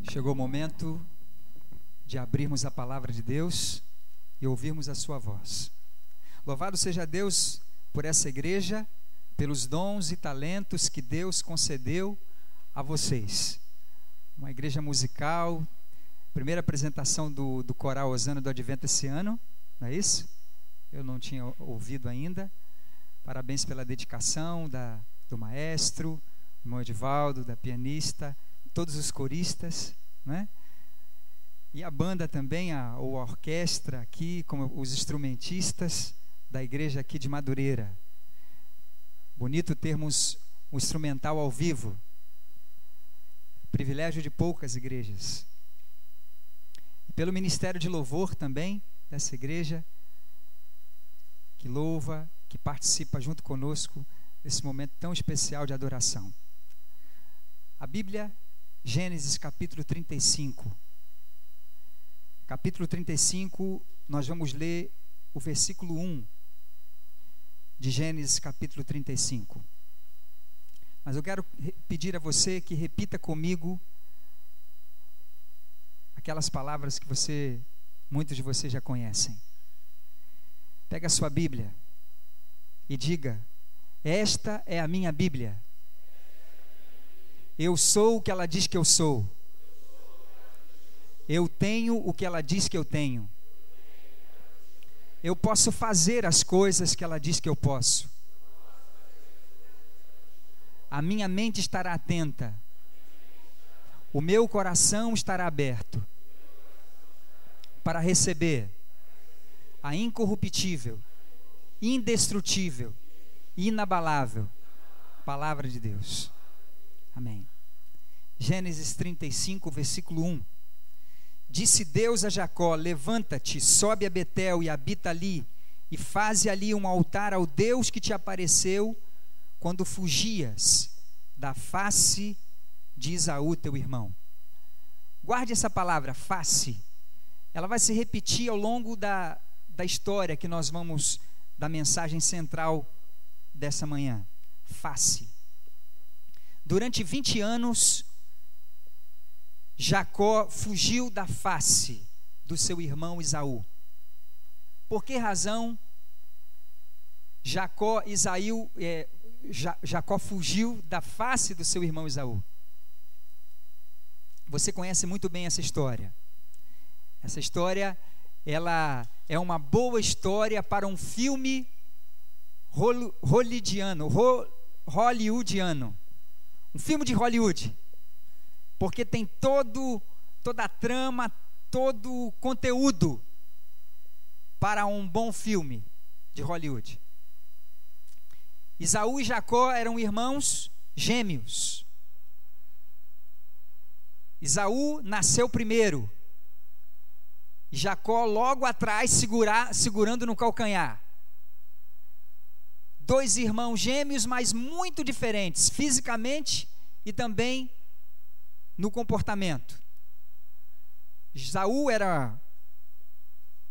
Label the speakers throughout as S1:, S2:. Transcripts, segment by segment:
S1: Chegou o momento de abrirmos a palavra de Deus e ouvirmos a sua voz. Louvado seja Deus por essa igreja, pelos dons e talentos que Deus concedeu a vocês. Uma igreja musical, primeira apresentação do coral Hosana do Advento esse ano, não é isso? Eu não tinha ouvido ainda. Parabéns pela dedicação do maestro, do irmão Edivaldo, da pianista, todos os coristas, né? E a banda também, a orquestra aqui, como os instrumentistas da igreja aqui de Madureira. Bonito termos um instrumental ao vivo. Privilégio de poucas igrejas. E pelo ministério de louvor também dessa igreja, que louva, que participa junto conosco desse momento tão especial de adoração. A Bíblia, Gênesis capítulo 35. Capítulo 35, nós vamos ler o versículo 1 de Gênesis capítulo 35. Mas eu quero pedir a você que repita comigo aquelas palavras que muitos de vocês já conhecem. Pega a sua Bíblia e diga: esta é a minha Bíblia. Eu sou o que ela diz que eu sou. Eu tenho o que ela diz que eu tenho. Eu posso fazer as coisas que ela diz que eu posso. A minha mente estará atenta. O meu coração estará aberto para receber a incorruptível, indestrutível, inabalável palavra de Deus. Amém. Gênesis 35, versículo 1. Disse Deus a Jacó: levanta-te, sobe a Betel e habita ali, e faze ali um altar ao Deus que te apareceu quando fugias da face de Esaú, teu irmão. Guarde essa palavra, face. Ela vai se repetir ao longo da história que nós vamos, da mensagem central dessa manhã. Face. Durante 20 anos, Jacó fugiu da face do seu irmão Esaú. Por que razão Jacó fugiu da face do seu irmão Esaú? Você conhece muito bem essa história. Essa história, ela é uma boa história para um filme hollywoodiano. Um filme de Hollywood, porque tem toda a trama, todo o conteúdo para um bom filme de Hollywood. Esaú e Jacó eram irmãos gêmeos. Esaú nasceu primeiro, e Jacó logo atrás segurando no calcanhar. Dois irmãos gêmeos, mas muito diferentes, fisicamente e também no comportamento. Esaú era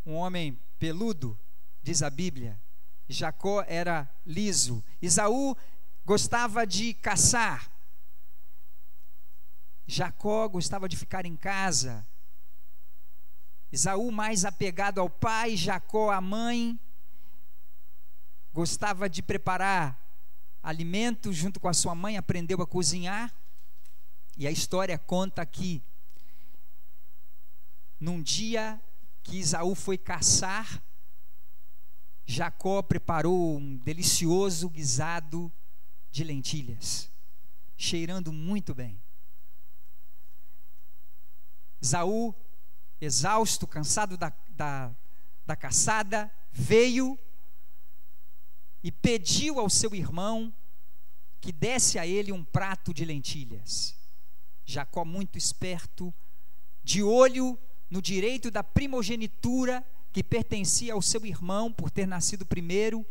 S1: um homem peludo, diz a Bíblia. Jacó era liso. Esaú gostava de caçar. Jacó gostava de ficar em casa. Esaú mais apegado ao pai, Jacó à mãe. Gostava de preparar alimentos junto com a sua mãe, aprendeu a cozinhar. E a história conta que num dia que Esaú foi caçar, Jacó preparou um delicioso guisado de lentilhas, cheirando muito bem. Esaú, exausto, cansado da caçada, veio e pediu ao seu irmão que desse a ele um prato de lentilhas. Jacó, muito esperto, de olho no direito da primogenitura que pertencia ao seu irmão por ter nascido primeiro,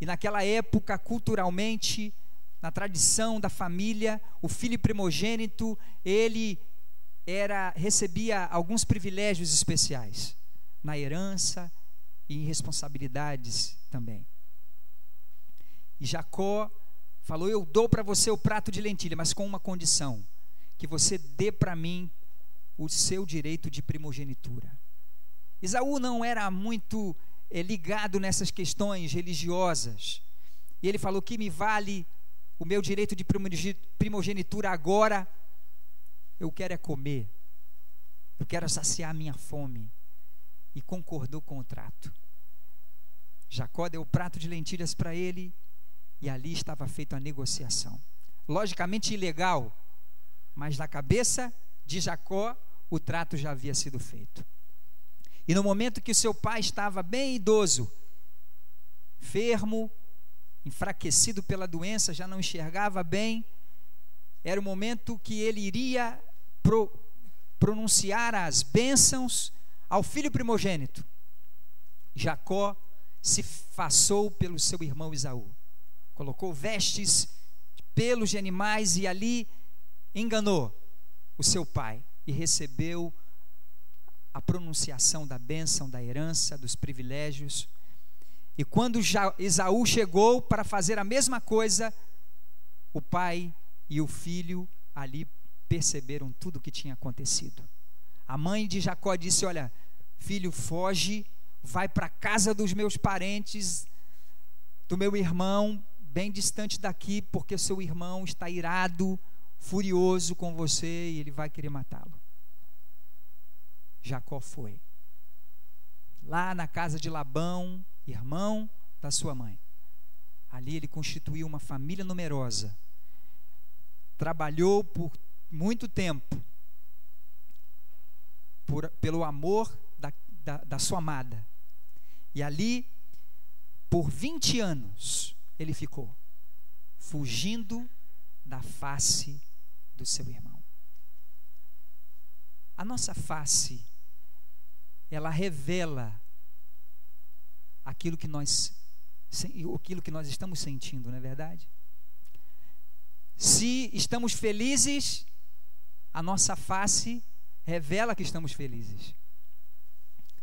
S1: e naquela época, culturalmente, na tradição da família, o filho primogênito, ele recebia alguns privilégios especiais, na herança e em responsabilidades também. E Jacó falou: eu dou para você o prato de lentilha, mas com uma condição, que você dê para mim o seu direito de primogenitura. Esaú não era muito ligado nessas questões religiosas, e ele falou: que me vale o meu direito de primogenitura agora? Eu quero é comer, eu quero saciar a minha fome. E concordou com o trato. Jacó deu o prato de lentilhas para ele, e ali estava feita a negociação. Logicamente ilegal, mas na cabeça de Jacó o trato já havia sido feito. E no momento que o seu pai estava bem idoso, enfermo, enfraquecido pela doença, já não enxergava bem, era o momento que ele iria pronunciar as bênçãos ao filho primogênito. Jacó se façou pelo seu irmão Esaú, colocou vestes, pelos de animais, e ali enganou o seu pai e recebeu a pronunciação da bênção, da herança, dos privilégios. E quando Esaú chegou para fazer a mesma coisa, o pai e o filho ali perceberam tudo o que tinha acontecido. A mãe de Jacó disse: olha, filho, foge, vai para a casa dos meus parentes, do meu irmão, bem distante daqui, porque seu irmão está irado, furioso com você, e ele vai querer matá-lo. Jacó foi lá na casa de Labão, irmão da sua mãe. Ali ele constituiu uma família numerosa, trabalhou por muito tempo pelo amor da sua amada, e ali por 20 anos ele ficou fugindo da face do seu irmão. A nossa face, ela revela aquilo que nós estamos sentindo, não é verdade? Se estamos felizes, a nossa face revela que estamos felizes.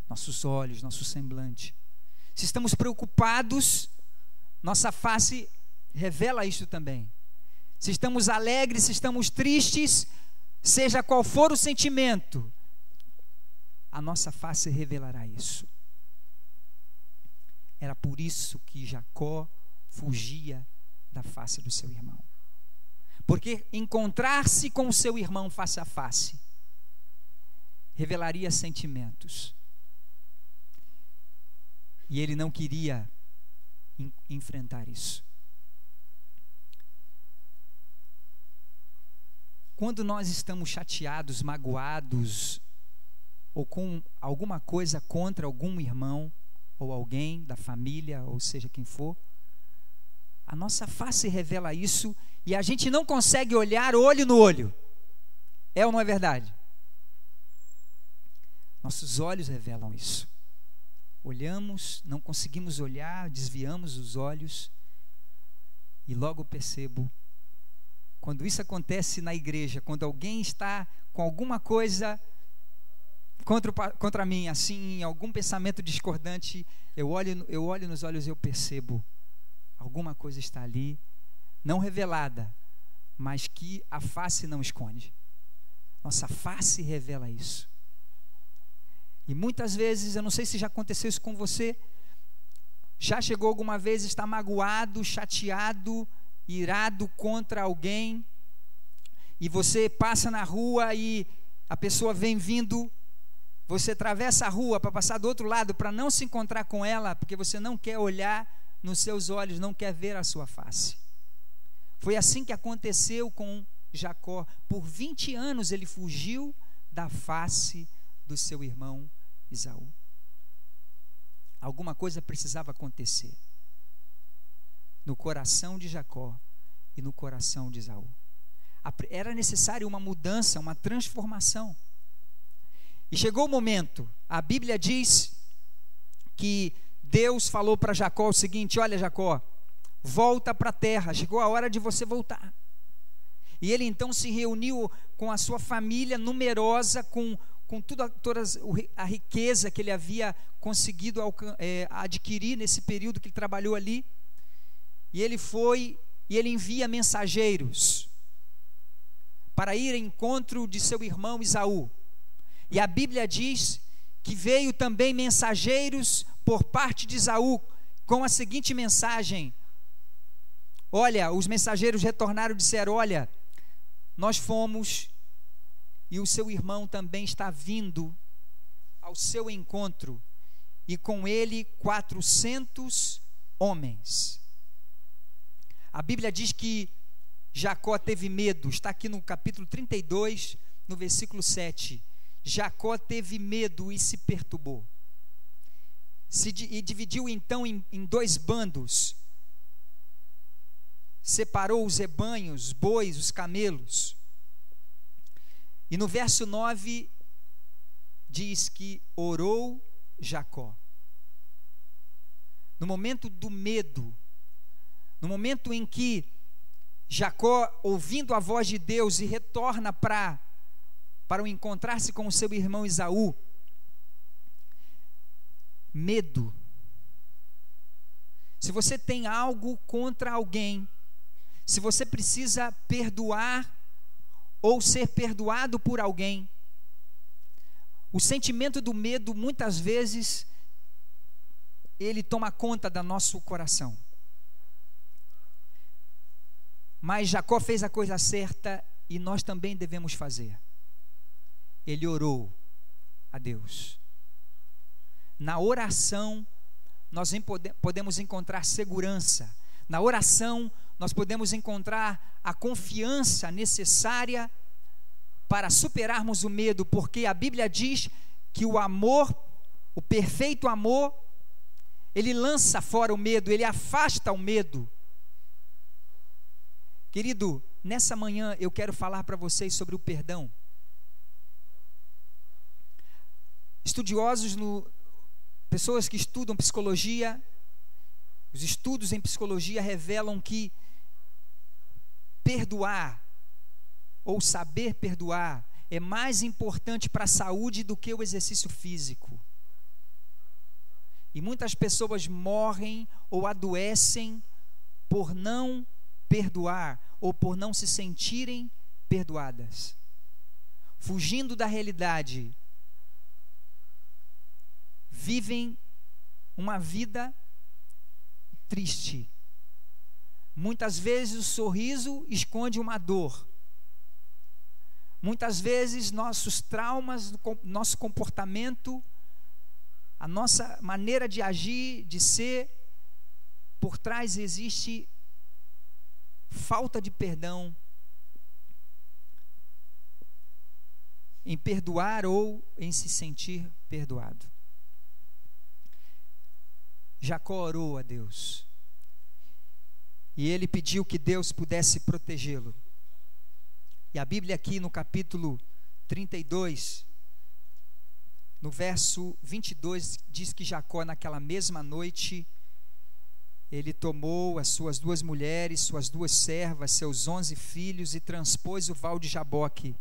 S1: Nossos olhos, nosso semblante. Se estamos preocupados, nossa face revela isto também. Se estamos alegres, se estamos tristes, seja qual for o sentimento, a nossa face revelará isso. Era por isso que Jacó fugia da face do seu irmão. Porque encontrar-se com o seu irmão face a face revelaria sentimentos. E ele não queria enfrentar isso. Quando nós estamos chateados, magoados, ou com alguma coisa contra algum irmão, ou alguém da família, ou seja quem for, a nossa face revela isso, e a gente não consegue olhar olho no olho. É ou não é verdade? Nossos olhos revelam isso. Olhamos, não conseguimos olhar, desviamos os olhos, e logo percebo. Quando isso acontece na igreja, quando alguém está com alguma coisa contra mim, assim, algum pensamento discordante, eu olho nos olhos e eu percebo, alguma coisa está ali, não revelada, mas que a face não esconde. Nossa face revela isso. E muitas vezes, eu não sei se já aconteceu isso com você, já chegou alguma vez a estar magoado, chateado, irado contra alguém, e você passa na rua e a pessoa vem vindo, você atravessa a rua para passar do outro lado, para não se encontrar com ela, porque você não quer olhar nos seus olhos, não quer ver a sua face. Foi assim que aconteceu com Jacó. Por 20 anos ele fugiu da face do seu irmão Esaú. Alguma coisa precisava acontecer no coração de Jacó e no coração de Esaú. Era necessário uma mudança, uma transformação. E chegou o momento, a Bíblia diz que Deus falou para Jacó o seguinte: olha, Jacó, volta para a terra, chegou a hora de você voltar. E ele então se reuniu com a sua família numerosa, com toda a riqueza que ele havia conseguido adquirir nesse período que ele trabalhou ali. E ele foi, e ele envia mensageiros para ir ao encontro de seu irmão Esaú. E a Bíblia diz que veio também mensageiros por parte de Esaú, com a seguinte mensagem: olha, os mensageiros retornaram e disseram: olha, nós fomos, e o seu irmão também está vindo ao seu encontro, e com ele 400 homens. A Bíblia diz que Jacó teve medo, está aqui no capítulo 32, no versículo 7. Jacó teve medo e se perturbou. E dividiu então em dois bandos. Separou os rebanhos, os bois, os camelos. E no verso 9 diz que orou Jacó. No momento do medo, no momento em que Jacó, ouvindo a voz de Deus, e retorna para encontrar-se com o seu irmão Esaú, medo. Se você tem algo contra alguém, se você precisa perdoar ou ser perdoado por alguém, o sentimento do medo, muitas vezes, ele toma conta do nosso coração. Mas Jacó fez a coisa certa e nós também devemos fazer. Ele orou a Deus. Na oração, nós podemos encontrar segurança. Na oração, nós podemos encontrar a confiança necessária para superarmos o medo, porque a Bíblia diz que o amor, o perfeito amor, ele lança fora o medo, ele afasta o medo. Querido, nessa manhã eu quero falar para vocês sobre o perdão. Estudiosos, pessoas que estudam psicologia, os estudos em psicologia revelam que perdoar, ou saber perdoar, é mais importante para a saúde do que o exercício físico. E muitas pessoas morrem ou adoecem por não perdoar, ou por não se sentirem perdoadas, fugindo da realidade, vivem uma vida triste. Muitas vezes o sorriso esconde uma dor. Muitas vezes nossos traumas, nosso comportamento, a nossa maneira de agir, de ser, por trás existe falta de perdão, em perdoar ou em se sentir perdoado. Jacó orou a Deus e ele pediu que Deus pudesse protegê-lo. E a Bíblia aqui no capítulo 32, no verso 22, diz que Jacó, naquela mesma noite, ele tomou as suas 2 mulheres, suas 2 servas, seus 11 filhos e transpôs o val de Jaboque.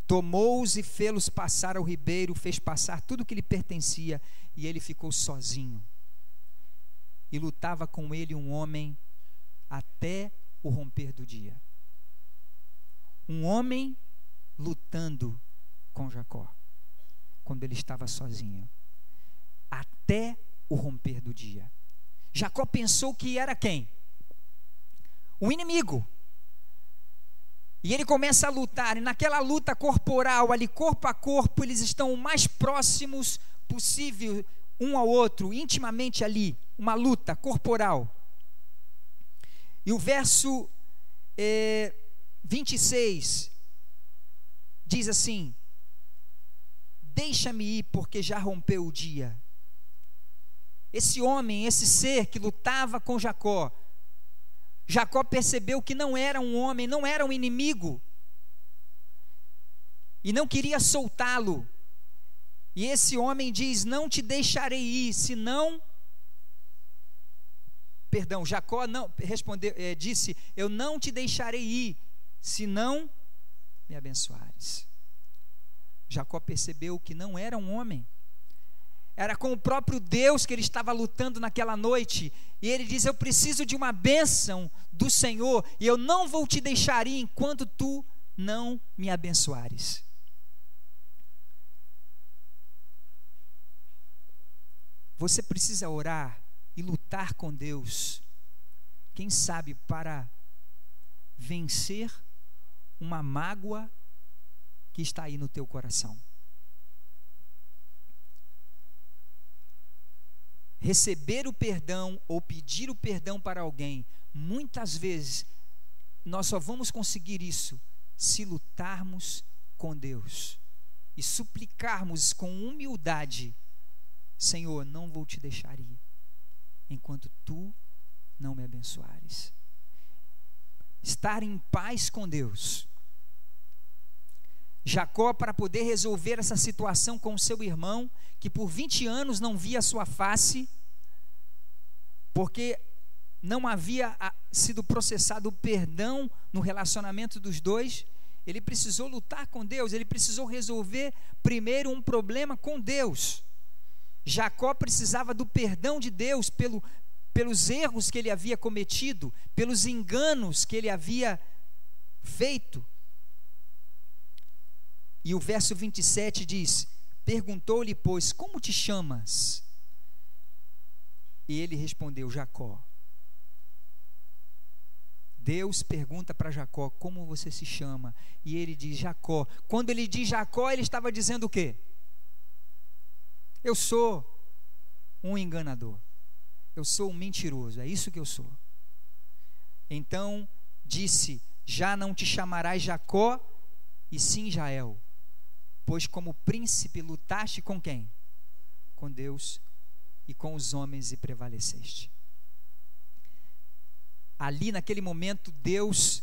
S1: Tomou-os e fê-los passar ao ribeiro, fez passar tudo que lhe pertencia, e ele ficou sozinho. E lutava com ele um homem até o romper do dia. Um homem lutando com Jacó, quando ele estava sozinho, até o romper do dia. Jacó pensou que era quem? O inimigo. E ele começa a lutar, e naquela luta corporal, ali corpo a corpo, eles estão o mais próximos possível um ao outro, intimamente ali, uma luta corporal. E o verso 26 diz assim: deixa-me ir, porque já rompeu o dia. Esse homem, esse ser que lutava com Jacó, Jacó percebeu que não era um homem, não era um inimigo, e não queria soltá-lo. E esse homem diz: não te deixarei ir, senão... Perdão, Jacó não respondeu, disse: eu não te deixarei ir, senão me abençoares. Jacó percebeu que não era um homem, era com o próprio Deus que ele estava lutando naquela noite. E ele diz: eu preciso de uma bênção do Senhor, e eu não vou te deixar ir enquanto tu não me abençoares. Você precisa orar e lutar com Deus, quem sabe para vencer uma mágoa que está aí no teu coração. Receber o perdão ou pedir o perdão para alguém, muitas vezes nós só vamos conseguir isso se lutarmos com Deus e suplicarmos com humildade: Senhor, não vou te deixar ir enquanto tu não me abençoares. Estar em paz com Deus. Jacó, para poder resolver essa situação com o seu irmão, que por 20 anos não via a sua face, porque não havia sido processado o perdão no relacionamento dos dois, ele precisou lutar com Deus, ele precisou resolver primeiro um problema com Deus. Jacó precisava do perdão de Deus pelos erros que ele havia cometido, pelos enganos que ele havia feito. E o verso 27 diz: perguntou-lhe, pois, como te chamas? E ele respondeu: Jacó. Deus pergunta para Jacó: como você se chama? E ele diz: Jacó. Quando ele diz Jacó, ele estava dizendo o quê? Eu sou um enganador, eu sou um mentiroso, é isso que eu sou. Então disse: já não te chamarás Jacó, e sim Israel, pois como príncipe lutaste com quem? Com Deus e com os homens, e prevaleceste. Ali naquele momento, Deus,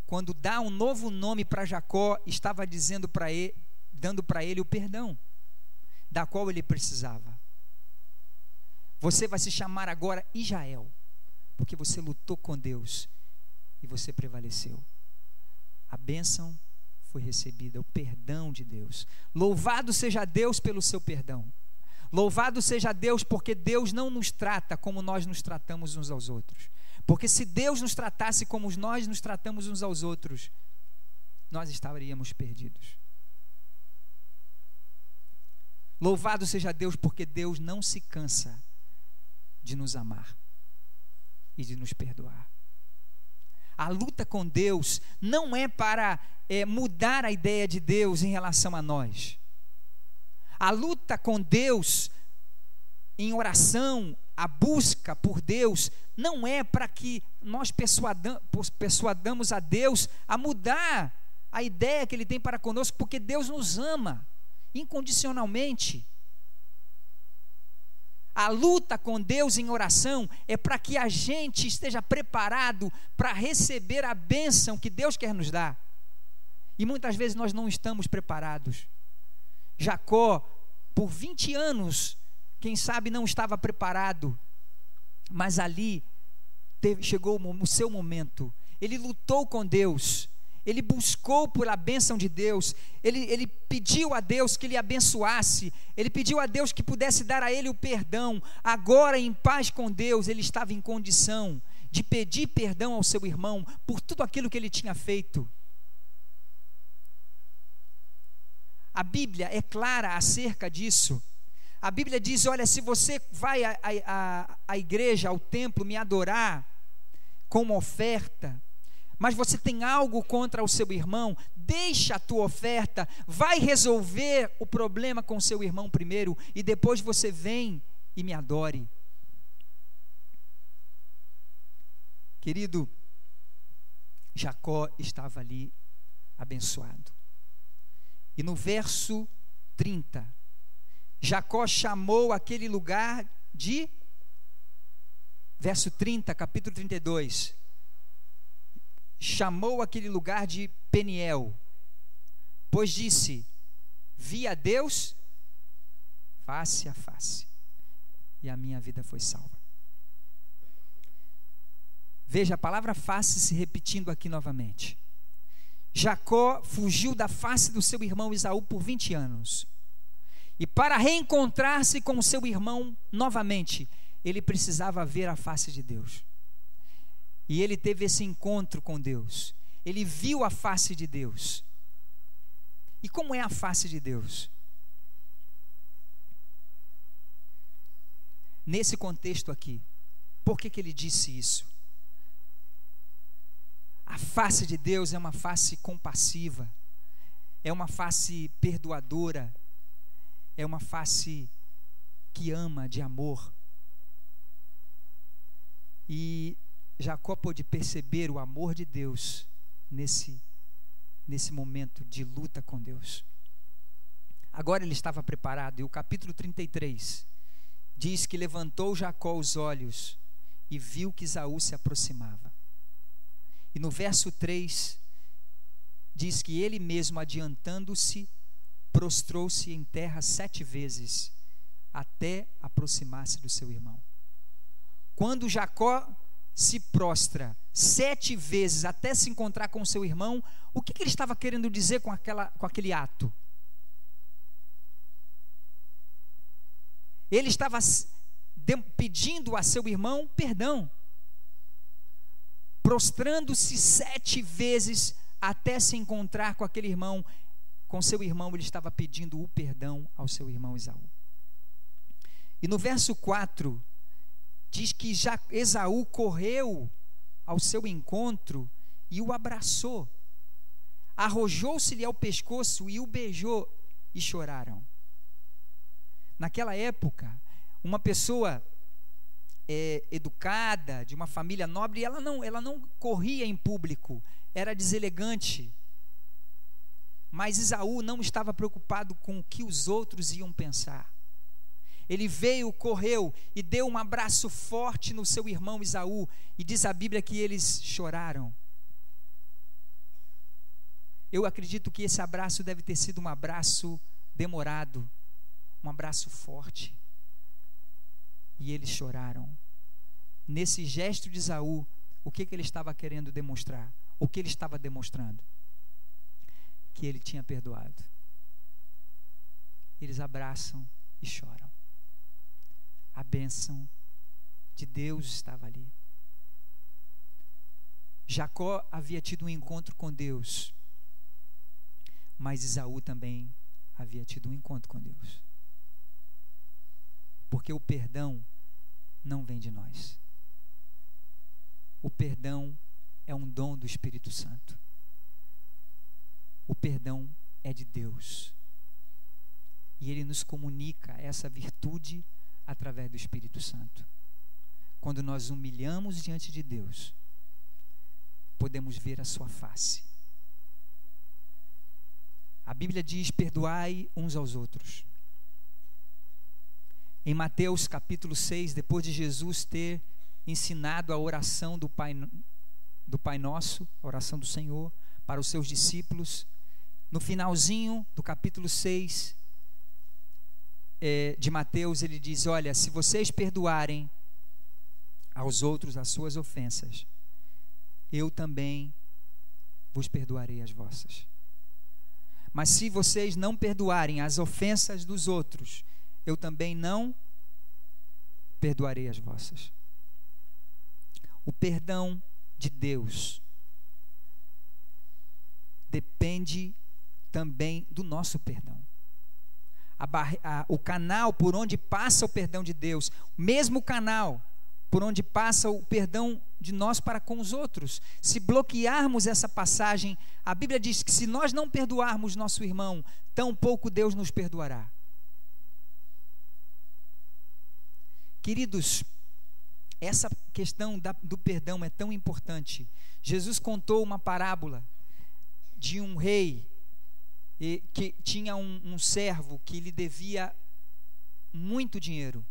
S1: quando dá um novo nome para Jacó, estava dizendo para ele, dando para ele o perdão da qual ele precisava. Você vai se chamar agora Israel, porque você lutou com Deus e você prevaleceu. A bênção foi recebida, o perdão de Deus. Louvado seja Deus pelo seu perdão. Louvado seja Deus, porque Deus não nos trata como nós nos tratamos uns aos outros. Porque se Deus nos tratasse como nós nos tratamos uns aos outros, nós estaríamos perdidos. Louvado seja Deus, porque Deus não se cansa de nos amar e de nos perdoar. A luta com Deus não é para mudar a ideia de Deus em relação a nós. A luta com Deus em oração, a busca por Deus, não é para que nós persuadamos a Deus a mudar a ideia que Ele tem para conosco, porque Deus nos ama incondicionalmente. A luta com Deus em oração é para que a gente esteja preparado para receber a bênção que Deus quer nos dar. E muitas vezes nós não estamos preparados. Jacó, por 20 anos, quem sabe não estava preparado, mas ali chegou o seu momento. Ele lutou com Deus, ele buscou por a bênção de Deus, ele pediu a Deus que lhe abençoasse, ele pediu a Deus que pudesse dar a ele o perdão. Agora, em paz com Deus, ele estava em condição de pedir perdão ao seu irmão por tudo aquilo que ele tinha feito. A Bíblia é clara acerca disso. A Bíblia diz, olha, se você vai à igreja, ao templo, me adorar com uma oferta, mas você tem algo contra o seu irmão, deixa a tua oferta, vai resolver o problema com o seu irmão primeiro, e depois você vem e me adore. Querido, Jacó estava ali abençoado. E no verso 30, Jacó chamou aquele lugar de, verso 30, capítulo 32, chamou aquele lugar de Peniel, pois disse, vi a Deus face a face, e a minha vida foi salva. Veja a palavra face se repetindo aqui novamente. Jacó fugiu da face do seu irmão Esaú por 20 anos. E para reencontrar-se com o seu irmão novamente, ele precisava ver a face de Deus. E ele teve esse encontro com Deus. Ele viu a face de Deus. E como é a face de Deus? Nesse contexto aqui, por que ele disse isso? A face de Deus é uma face compassiva, é uma face perdoadora, é uma face que ama, de amor. E Jacó pôde perceber o amor de Deus nesse momento de luta com Deus. Agora ele estava preparado, e o capítulo 33 diz que levantou Jacó os olhos e viu que Esaú se aproximava. E no verso 3, diz que ele mesmo, adiantando-se, prostrou-se em terra 7 vezes, até aproximar-se do seu irmão. Quando Jacó se prostra 7 vezes até se encontrar com o seu irmão, o que ele estava querendo dizer com aquele ato? Ele estava pedindo a seu irmão perdão, prostrando-se 7 vezes até se encontrar com aquele irmão. Com seu irmão, ele estava pedindo o perdão ao seu irmão Esaú. E no verso 4, diz que Esaú correu ao seu encontro e o abraçou, arrojou-se-lhe ao pescoço e o beijou, e choraram. Naquela época, uma pessoa educada, de uma família nobre, ela não corria em público, era deselegante. Mas Esaú não estava preocupado com o que os outros iam pensar. Ele veio, correu e deu um abraço forte no seu irmão Esaú, e diz a Bíblia que eles choraram. Eu acredito que esse abraço deve ter sido um abraço demorado, um abraço forte. E eles choraram. Nesse gesto de Esaú, o que ele estava querendo demonstrar? O que ele estava demonstrando? Que ele tinha perdoado. Eles abraçam e choram. A bênção de Deus estava ali. Jacó havia tido um encontro com Deus, mas Esaú também havia tido um encontro com Deus. Porque o perdão não vem de nós. O perdão é um dom do Espírito Santo. O perdão é de Deus. E Ele nos comunica essa virtude através do Espírito Santo. Quando nós humilhamos diante de Deus, podemos ver a sua face. A Bíblia diz: perdoai uns aos outros. Em Mateus capítulo 6, depois de Jesus ter ensinado a oração do Pai Nosso, a oração do Senhor, para os seus discípulos, no finalzinho do capítulo 6 de Mateus, ele diz: olha, se vocês perdoarem aos outros as suas ofensas, eu também vos perdoarei as vossas. Mas se vocês não perdoarem as ofensas dos outros, eu também não perdoarei as vossas. O perdão de Deus depende também do nosso perdão. o canal por onde passa o perdão de Deus, o mesmo canal por onde passa o perdão de nós para com os outros. Se bloquearmos essa passagem, a Bíblia diz que se nós não perdoarmos nosso irmão, tampouco Deus nos perdoará. Queridos, essa questão do perdão é tão importante. Jesus contou uma parábola de um rei que tinha um servo que lhe devia muito dinheiro,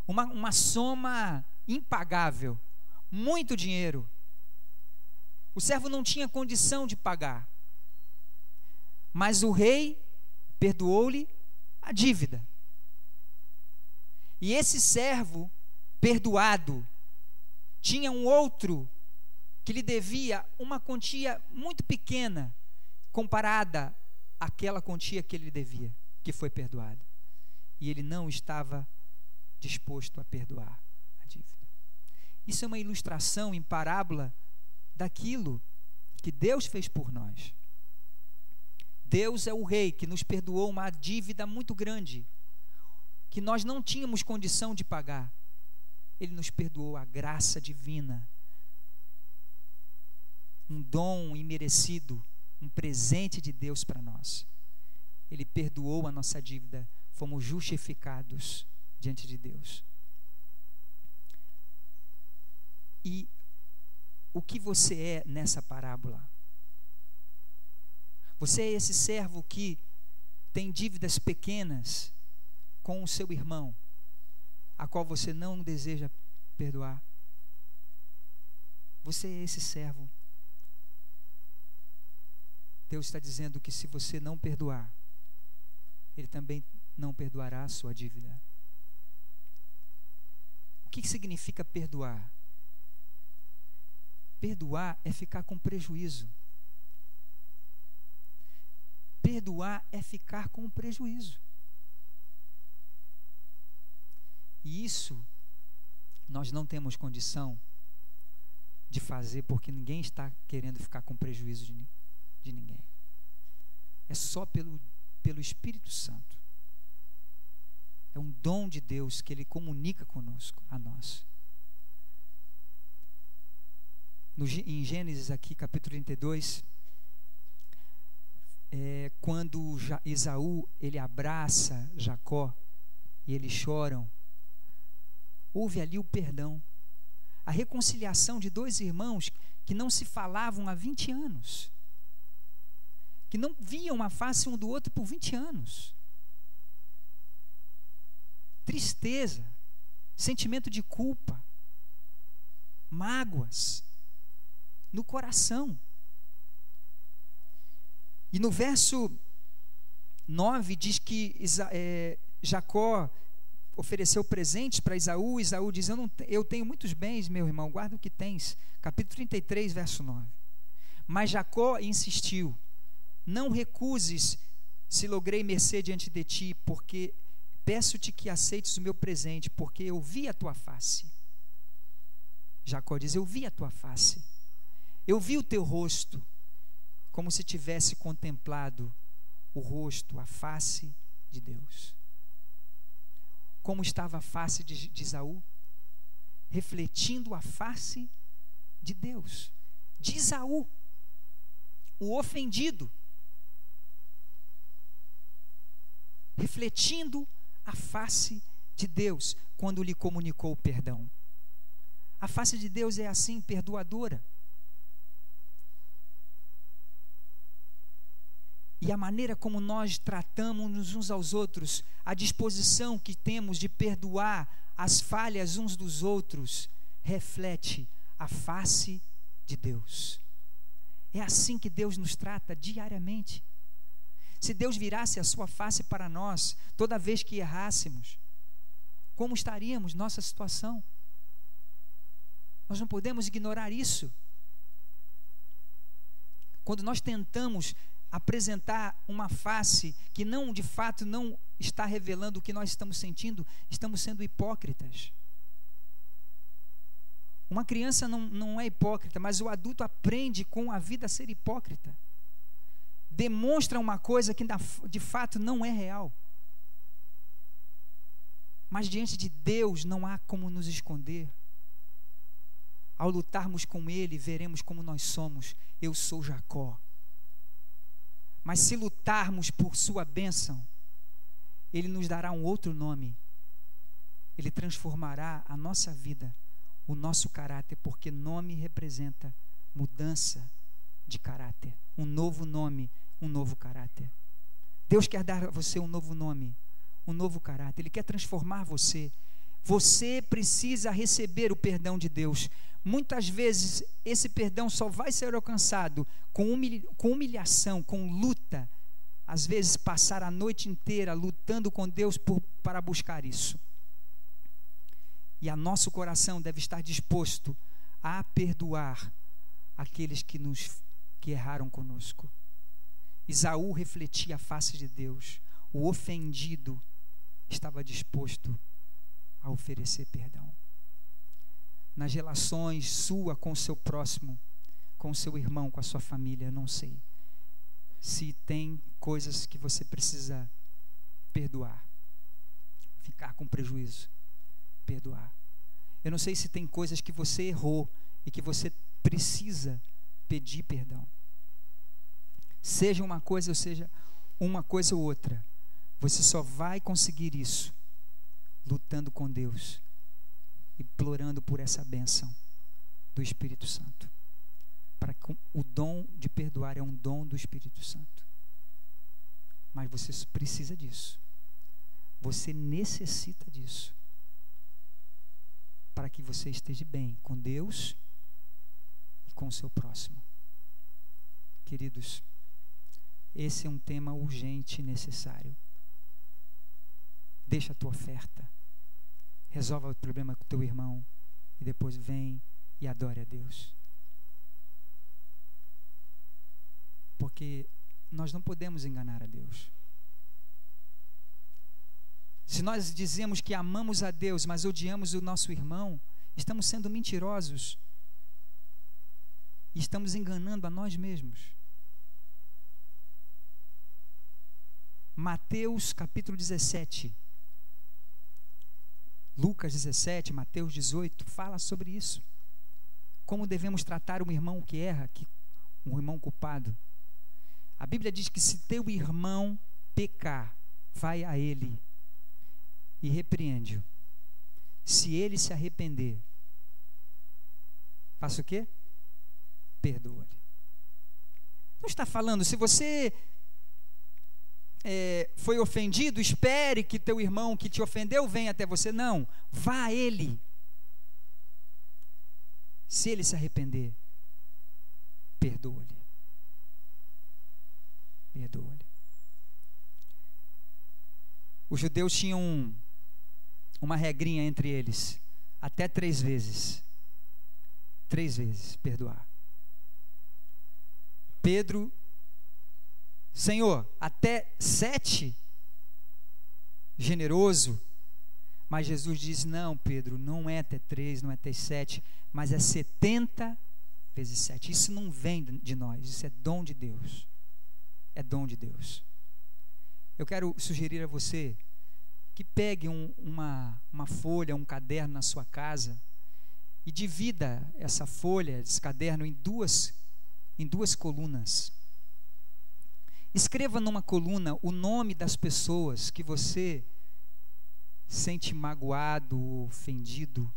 S1: uma soma impagável, muito dinheiro. O servo não tinha condição de pagar, mas o rei perdoou-lhe a dívida. E esse servo perdoado tinha um outro que lhe devia uma quantia muito pequena comparada àquela quantia que ele lhe devia, que foi perdoada. E ele não estava disposto a perdoar a dívida. Isso é uma ilustração em parábola daquilo que Deus fez por nós. Deus é o rei que nos perdoou uma dívida muito grande, que nós não tínhamos condição de pagar. Ele nos perdoou a graça divina, um dom imerecido, um presente de Deus para nós. Ele perdoou a nossa dívida, fomos justificados diante de Deus. E o que você é nessa parábola? Você é esse servo que tem dívidas pequenas com o seu irmão, a qual você não deseja perdoar? Você é esse servo. Deus está dizendo que se você não perdoar, Ele também não perdoará a sua dívida. O que significa perdoar? Perdoar é ficar com prejuízo. Perdoar é ficar com prejuízo. E isso nós não temos condição de fazer, porque ninguém está querendo ficar com prejuízo de ninguém. É só pelo Espírito Santo. É um dom de Deus que Ele comunica conosco, a nós. Em Gênesis aqui, capítulo 32, quando Esaú, ele abraça Jacó e eles choram, houve ali o perdão, a reconciliação de dois irmãos que não se falavam há 20 anos, que não viam a face um do outro por 20 anos. Tristeza, sentimento de culpa, mágoas no coração. E no verso 9 diz que Jacó ofereceu presentes para Esaú. Esaú diz: eu tenho muitos bens, meu irmão, guarda o que tens. Capítulo 33, verso 9. Mas Jacó insistiu: não recuses se logrei mercê diante de ti, porque peço-te que aceites o meu presente, porque eu vi a tua face. Jacó diz: eu vi a tua face, eu vi o teu rosto, como se tivesse contemplado o rosto, a face de Deus. Como estava a face de Esaú? Refletindo a face de Deus. De Esaú, o ofendido, refletindo a face de Deus, quando lhe comunicou o perdão. A face de Deus é assim, perdoadora. E a maneira como nós tratamos uns aos outros, a disposição que temos de perdoar as falhas uns dos outros, reflete a face de Deus. É assim que Deus nos trata diariamente. Se Deus virasse a sua face para nós toda vez que errássemos, como estaríamos nossa situação? Nós não podemos ignorar isso. Quando nós tentamos apresentar uma face que não, de fato, não está revelando o que nós estamos sentindo, estamos sendo hipócritas. Uma criança não é hipócrita, mas o adulto aprende com a vida a ser hipócrita. Demonstra uma coisa que de fato não é real. Mas diante de Deus não há como nos esconder. Ao lutarmos com Ele, veremos como nós somos. Eu sou Jacó. Mas se lutarmos por sua bênção, Ele nos dará um outro nome. Ele transformará a nossa vida, o nosso caráter, porque nome representa mudança de caráter. Um novo nome, um novo caráter. Deus quer dar a você um novo nome, um novo caráter. Ele quer transformar você. Você precisa receber o perdão de Deus. Muitas vezes esse perdão só vai ser alcançado com humilhação, com luta. Às vezes passar a noite inteira lutando com Deus para buscar isso. E a nosso coração deve estar disposto a perdoar aqueles que erraram conosco. Esaú refletia a face de Deus. O ofendido estava disposto a oferecer perdão. Nas relações sua com o seu próximo, com o seu irmão, com a sua família, eu não sei se tem coisas que você precisa perdoar, ficar com prejuízo, perdoar. Eu não sei se tem coisas que você errou e que você precisa pedir perdão. Seja uma coisa ou seja uma coisa ou outra, você só vai conseguir isso lutando com Deus, implorando por essa bênção do Espírito Santo. Para que o dom de perdoar é um dom do Espírito Santo. Mas você precisa disso. Você necessita disso. Para que você esteja bem com Deus e com o seu próximo. Queridos, esse é um tema urgente e necessário. Deixa a tua oferta. Resolva o problema com o teu irmão. E depois vem e adore a Deus. Porque nós não podemos enganar a Deus. Se nós dizemos que amamos a Deus, mas odiamos o nosso irmão, estamos sendo mentirosos. E estamos enganando a nós mesmos. Mateus capítulo 17, Lucas 17, Mateus 18, fala sobre isso. Como devemos tratar um irmão que erra, um irmão culpado. A Bíblia diz que se teu irmão pecar, vai a ele e repreende-o. Se ele se arrepender, faça o quê? Perdoa-lhe. Não está falando, se você foi ofendido, espere que teu irmão que te ofendeu venha até você. Não, vá a ele. Se ele se arrepender, perdoa-lhe. Perdoa-lhe. Os judeus tinham uma regrinha entre eles, até 3 vezes. 3 vezes perdoar. Pedro, Senhor, até 7? Generoso. Mas Jesus diz, não, Pedro, não é até 3, não é até 7, mas é 70 vezes 7. Isso não vem de nós, isso é dom de Deus. É dom de Deus. Eu quero sugerir a você que pegue uma folha, um caderno na sua casa e divida essa folha, esse caderno em duas colunas. Escreva numa coluna o nome das pessoas que você sente magoado, ofendido,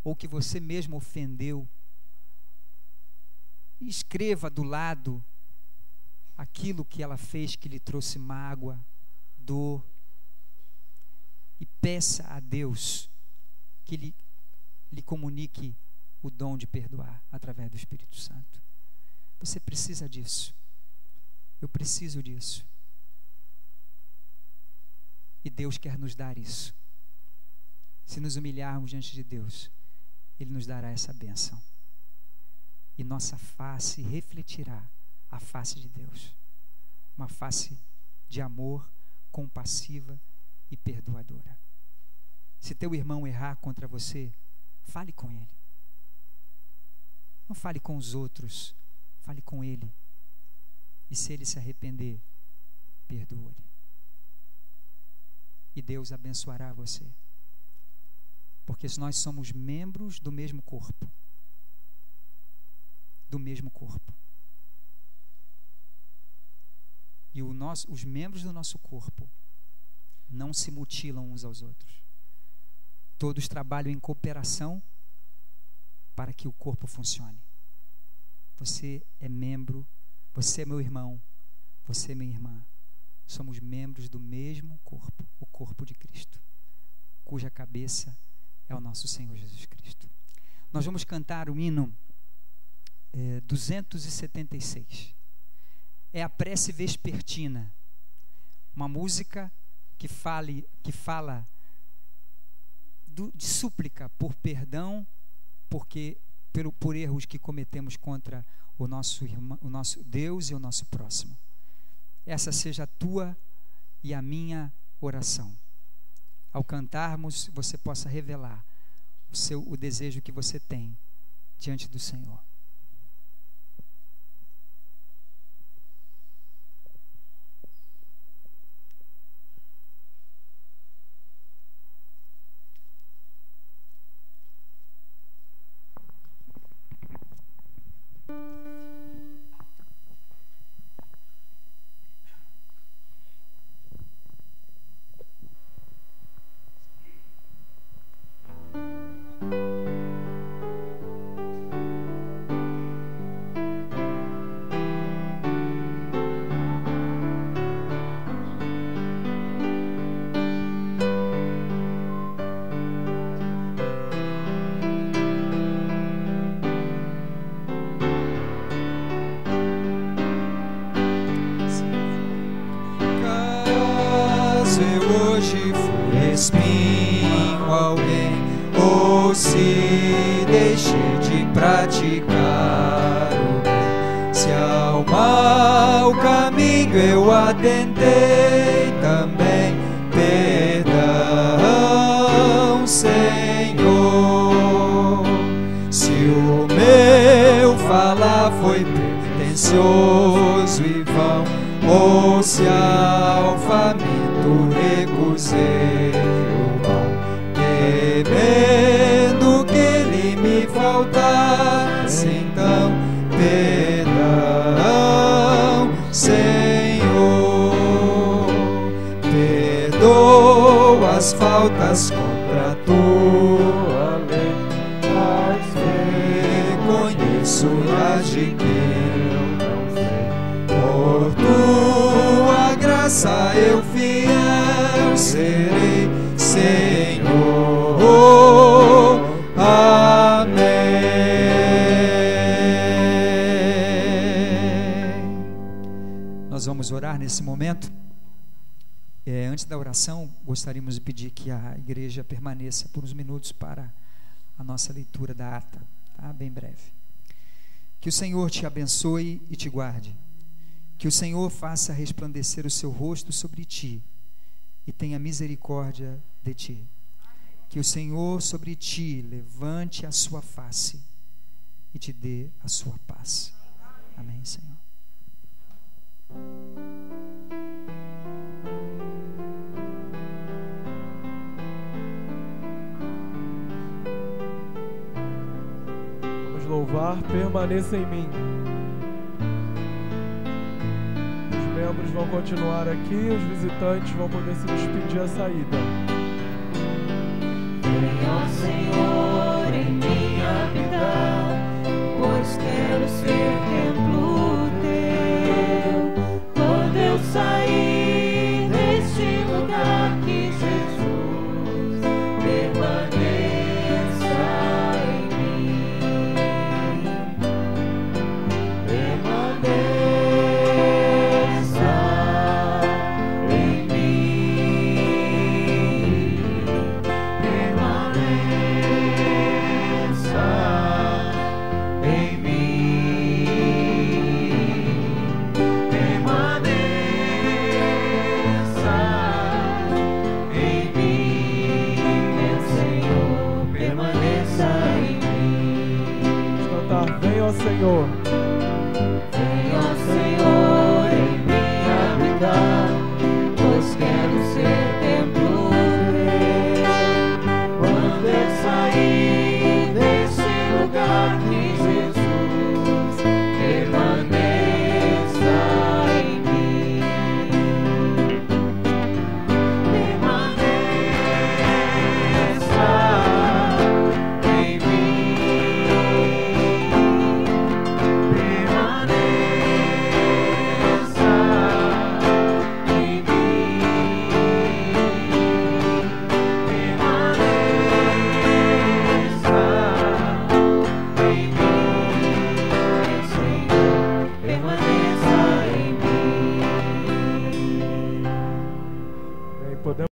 S1: ou que você mesmo ofendeu. E escreva do lado aquilo que ela fez que lhe trouxe mágoa, dor. E peça a Deus que lhe comunique o dom de perdoar através do Espírito Santo. Você precisa disso. Eu preciso disso. E Deus quer nos dar isso. Se nos humilharmos diante de Deus, Ele nos dará essa bênção. E nossa face refletirá a face de Deus. Uma face de amor, compassiva e perdoadora. Se teu irmão errar contra você, fale com ele. Não fale com os outros, fale com ele. E se ele se arrepender, perdoa-lhe. E Deus abençoará você. Porque nós somos membros do mesmo corpo. Do mesmo corpo. E os membros do nosso corpo não se mutilam uns aos outros. Todos trabalham em cooperação para que o corpo funcione. Você é membro, você é meu irmão, você é minha irmã. Somos membros do mesmo corpo, o corpo de Cristo, cuja cabeça é o nosso Senhor Jesus Cristo. Nós vamos cantar o hino 276. É a prece vespertina, uma música que fala de súplica por perdão, por erros que cometemos contra o nosso Deus e o nosso próximo. Essa seja a tua e a minha oração. Ao cantarmos, você possa revelar o desejo que você tem diante do Senhor. Nesse momento, antes da oração, gostaríamos de pedir que a igreja permaneça por uns minutos para a nossa leitura da ata, tá? Bem breve. Que o Senhor te abençoe e te guarde. Que o Senhor faça resplandecer o seu rosto sobre ti e tenha misericórdia de ti. Que o Senhor sobre ti levante a sua face e te dê a sua paz. Amém, Senhor.
S2: Vamos louvar, permaneça em mim. Os membros vão continuar aqui, os visitantes vão poder se despedir à saída.
S3: Venha, Senhor, em mim habitar, pois quero ser templo teu. Quando eu sair deste lugar, que Jesus permaneça em mim. Permaneça em mim. Permaneça em mim. Permaneça em mim, meu Senhor. Permaneça em mim.
S2: Vamos cantar, venha, ó Senhor.
S3: Venha, ó Senhor, em mim habitar, pois quero ser templo teu. Quando eu
S2: Podemos